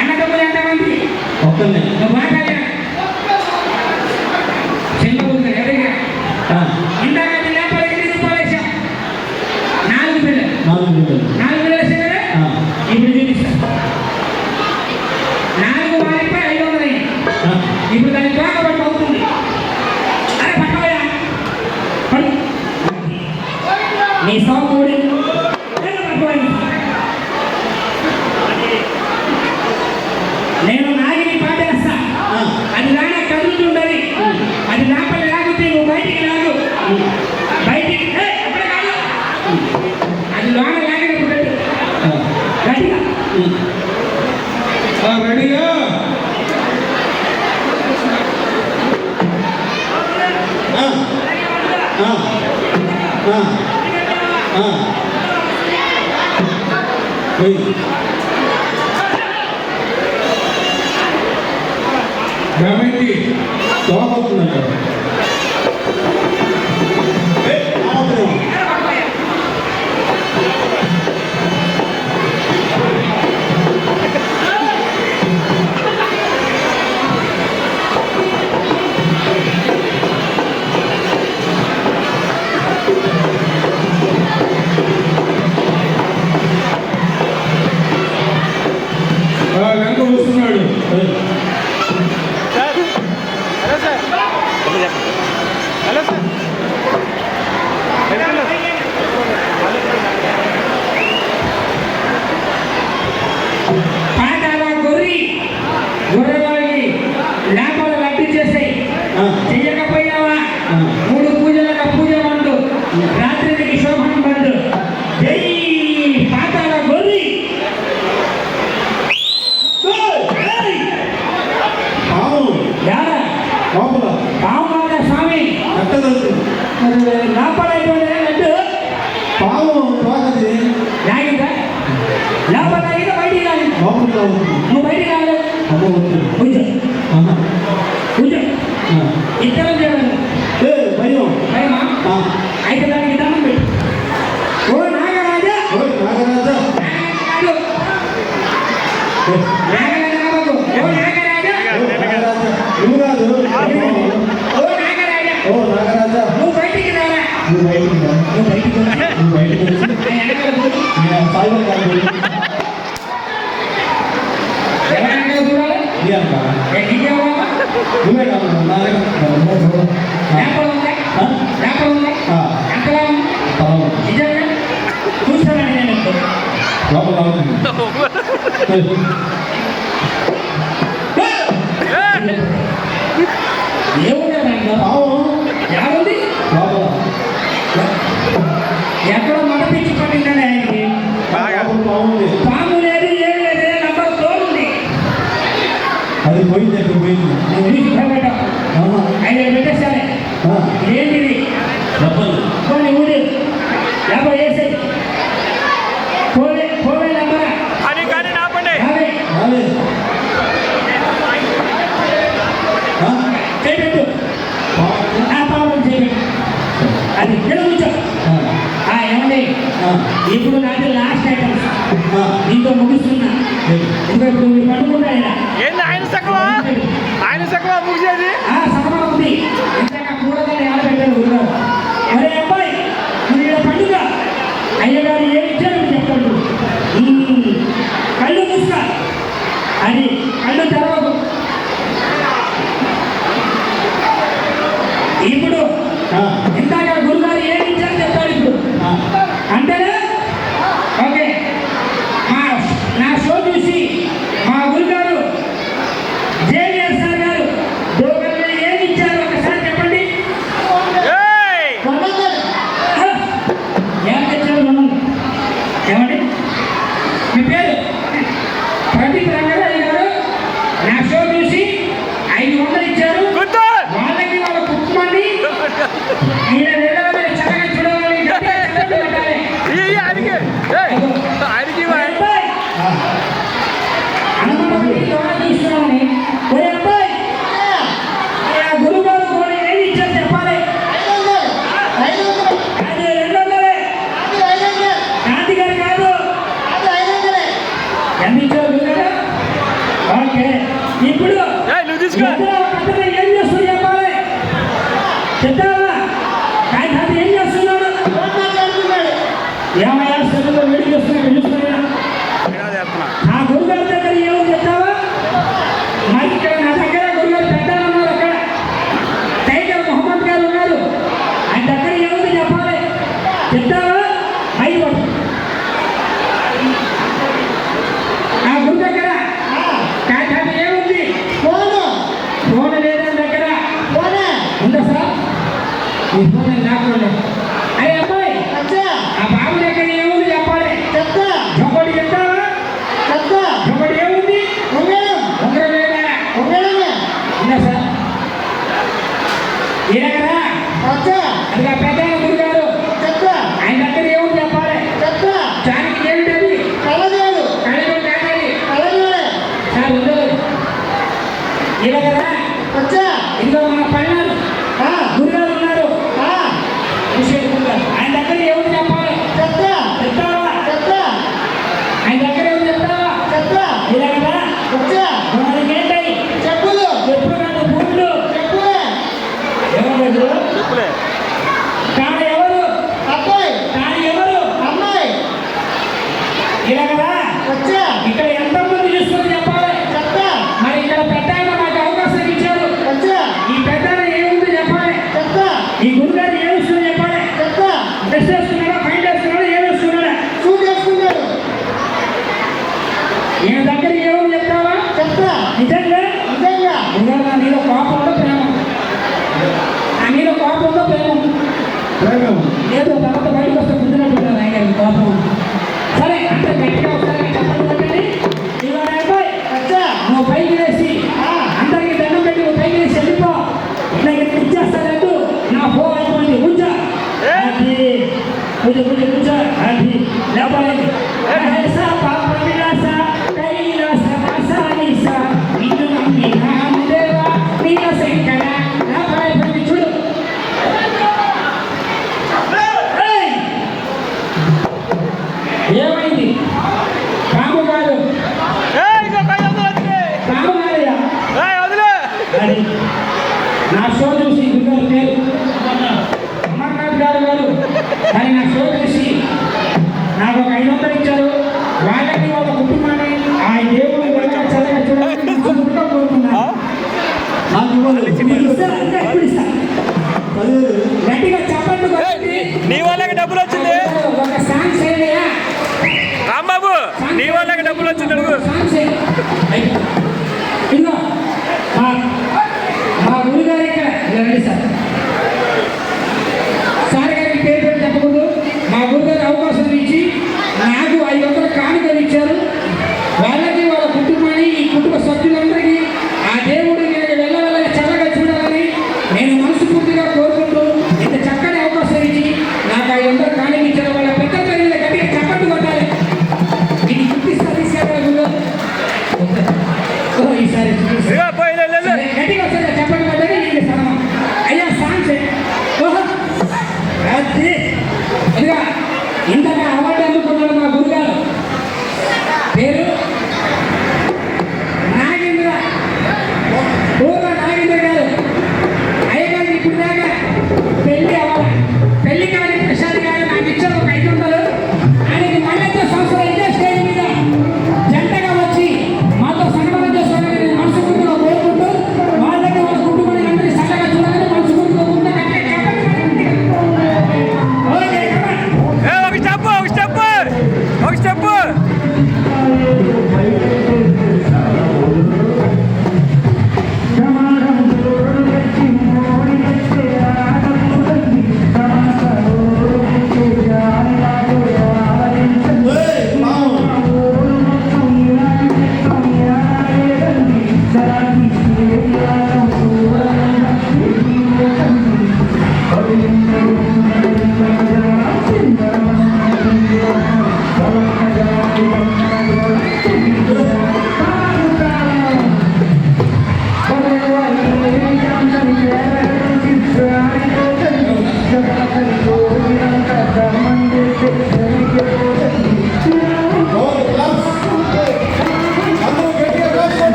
అన్నదమ్ములు ఎంతమంది? ఒక్కనే. నువ్వు మాట్లాడా చిన్న ఉంది ఎవరిగా ఇందాక లేకపోతే ఎన్ని రూపాయలు వేసాం? 4 బిళ్ళలు. 4 బిళ్ళలు వేసా కదా? ఇప్పుడు చూపిస్తా. 4 వారికి 500 అయింది. ఇప్పుడు దాని తోక పట్టు అవుతుంది. అరే పట్టవయా నీ సోమూడి నేను నాగిని పాటేస్తా. అది రానా కదులుతుండది. అది లోపల లాగితే నువ్వు బయటికి లాగు. బయటికి అప్పుడే కాదు, అది లోన లాగినప్పుడు గట్టిగా రెడీగా కాబట్టి తోమవుతుందంట. వెనక వస్తున్నాడు. Hello sir. పాటాల గొర్రెవాడికి లోపల లడ్డు చేసాయి. చెయ్యకపోయావా 3 పూజలకు పూజ బండు, రాత్రికి శోభం బండు. జై పాతాల గొర్రి. పాము స్వామి లోపల లడ్డు పాము తోకది లాగిందా? లోపల లాగితే బయటికి లాగి. నువ్వు బయటికి రాలేదు. కూర్చో కూర్చో. ఇద్దరం చేయలేదు. భయం భయమా? అయితే దానికి దండం పెట్టు. ఓ నాగరాజా. నాగరాజా కాదు, నాగరాజా కాదు. ఓ నాగరాజా. నువ్వు కాదు. ఓ నాగరాజా. ఓ నాగరాజా నువ్వు బయటికి రారా. నువ్వు బయటికి రా. నువ్వు బయటికి రా. నువ్వు బయటకు వచ్చి సాయిబాబు గారు ఎవరైనా చూడాలి. నువ్వే కాదు. లేపలు ఉన్నాయి. లేపలు ఉన్నాయి. ఎంతలా ఉంది? నిజంగా చూస్తానండి నేను ఇప్పుడు. ఏముంది ఏముంది? ఎక్కడో మడపించి పట్టిందండి ఆయనకి. పాము లేదు, ఏం లేదు, నంబర్ తోడుంది. అది పోయింది. ఎక్కడ పోయింది? నువ్వు చూసి భయపెట్టావు. ఆయన పెట్టేస్తానే. ఏంటిది? పోనీ ఊడి 50 వేసాయి. పోవే నంబరా కానీ నాపండి. చేయబెట్టు. నా పాపం చేయబెట్టు. అది ఇక్కడ కూర్చో. ఏమండి, ఇప్పుడు నాది లాస్ట్ ఐటమ్స్. దీంతో ముగిస్తున్నా. ఇంకా ఇప్పుడు మీరు పట్టుకుంటారా? ఏంది ఆయన సగవా ముగిసేది? సగమా ఉంది. ఇంతగా కూడదని ఆడబెట్టారు ఊరుగారు. అరే అబ్బాయి, మీరు ఇక్కడ పండుగ అయ్యగారు ఏమి ఇచ్చారు చెప్పండి. కళ్ళు మూసుకో. అది కళ్ళు తెరవదు. ఇప్పుడు ఇందాక గురుగారు ఏమి ఇచ్చారు చెప్పారు. ఇప్పుడు అంతేనా? ఓకే. నా షో చూసి మా గురుగారు జేవిఆర్ సార్ గారు డోకర్లు ఏమి ఇచ్చారు ఒకసారి చెప్పండి. ఏం తెచ్చారు? ఏమండి మీ పేరు? ప్రదీప్ రంగారావు గారు నా షో చూసి 500 ఇచ్చారు. వాళ్ళకి వాళ్ళ కుటుంబాన్ని ఈయన వెళ్ళాలని చక్కగా చూడాలని పెట్టాలి. తీసుకున్నామని గురుగారు కూడా ఏమి ఇచ్చారు చెప్పాలి. అది 200. గాంధీ గారు కాదు. ఎంత ఇచ్చారు గురుగారు? ఓకే ఇప్పుడు నువ్వు తీసుకో. ఇద్దరు కథలో ఏం చేస్తూ చెప్పాలి చెప్తావా? కాదు ఏం చేస్తున్నాడు? ఏమయ్యా సెల్లులో వేడి చేస్తున్నాడు చూస్తున్నాడు. ఆ గురుగారి దగ్గర ఏమో చెప్తావా? మరి ఇక్కడ నా దగ్గర గురుగారు పెద్దలు ఉన్నారు, అక్కడ టైగర్ మొహమ్మద్ గారు ఉన్నారు, ఆయన దగ్గర ఏముంది చెప్పాలి చెప్తావా? ఐదు ఆ గురు దగ్గర కాదు ఏముంది? ఫోన్ లేదా దగ్గర? ఉందా సార్? ఈ ఫోన్ నాకు అరే అబ్బాయి ఆ బాబు దగ్గర ఏముంది చెప్పాలి? ఒకటి చెప్తావా? ఒకటి ఏముంది? ఉంగరం లేదా? ఉందా సార్? ఈ దగ్గర అది ఆ పెద్ద గురుగారు ఆయన దగ్గర ఏముంది చెప్పాలి? దానికి ఏమిటది? కళ్ళజోడు కాదండి సార్ ఉండదు. ఈ దగ్గర ఇదిగో మన పైన గురుగారు ఉన్నారు, విషయం గురుగారు, ఆయన దగ్గర ఏముంది చెప్పాలి? చెప్తావా? ఆయన దగ్గర ఏముంది చెప్తావా? ఈ దగ్గర మనకి ఏంటాయి? చెప్పులు కాదు, బూట్లు. ఎవరు చెప్పులే. తాను ఎవరు? తాను ఎవరు? ఇలా కదా ఇక్కడ ఎంతమంది చూసుకొని చెప్పాలి? మరి ఇక్కడ పెద్ద ఆయన నాకు అవకాశం ఇచ్చారు, ఈ పెద్ద ఆయన ఏముంది చెప్పాలి? ఈ గురుగారు ఏమి వస్తుంది చెప్పాలి? డ్రెస్ వేస్తున్నాడా, ఫైన్ వేస్తున్నాడా, ఏమి వేస్తున్నాడా? ఈయన దగ్గర ఏముంది చెప్తావా? నిజంగా గురుగారు నా మీద కోపంలో ప్రేమ, నా మీద కోపంలో ప్రేమ ఏదో తర్వాత బయటకు వస్తే గుర్తున్నట్టున్నారు ఆయన గారికి కోపం. సరే అంటే గట్టిగా ఒకసారి చెప్పండి. ఇవాళ అబ్బాయి నువ్వు పైకి వేసి అందరికి దండం పెట్టి నువ్వు పైకి వేసి వెళ్ళిపో, ఇట్లా ఇచ్చేస్తానంటూ నా ఫోన్ అయిపోయింది. కూర్చో అది పూజ కూర్చో అది లేపాలి. చూడు ఏమైంది? రాము గారు అది నా షో చూసి గురుగారు పేరు అమర్నాథ్ గారు కానీ నా షో చూసి నాకు ఒక 500 ఇచ్చారు. వాళ్ళకి వాళ్ళ కుటుంబాన్ని ఆ దేవుడు చల్లగా చూడాలని మనస్ఫూర్తిగా కోరుకున్నాను. మీకు ఇస్తారా? ఇంకా ఎప్పుడు ఇస్తాను? గట్టిగా చెప్పండి కొట్టండి. నీ వాళ్ళకి డబ్బులు వచ్చింది ఒక సాంగ్ సరేనా రాంబాబు, నీ వాళ్ళకి డబ్బులు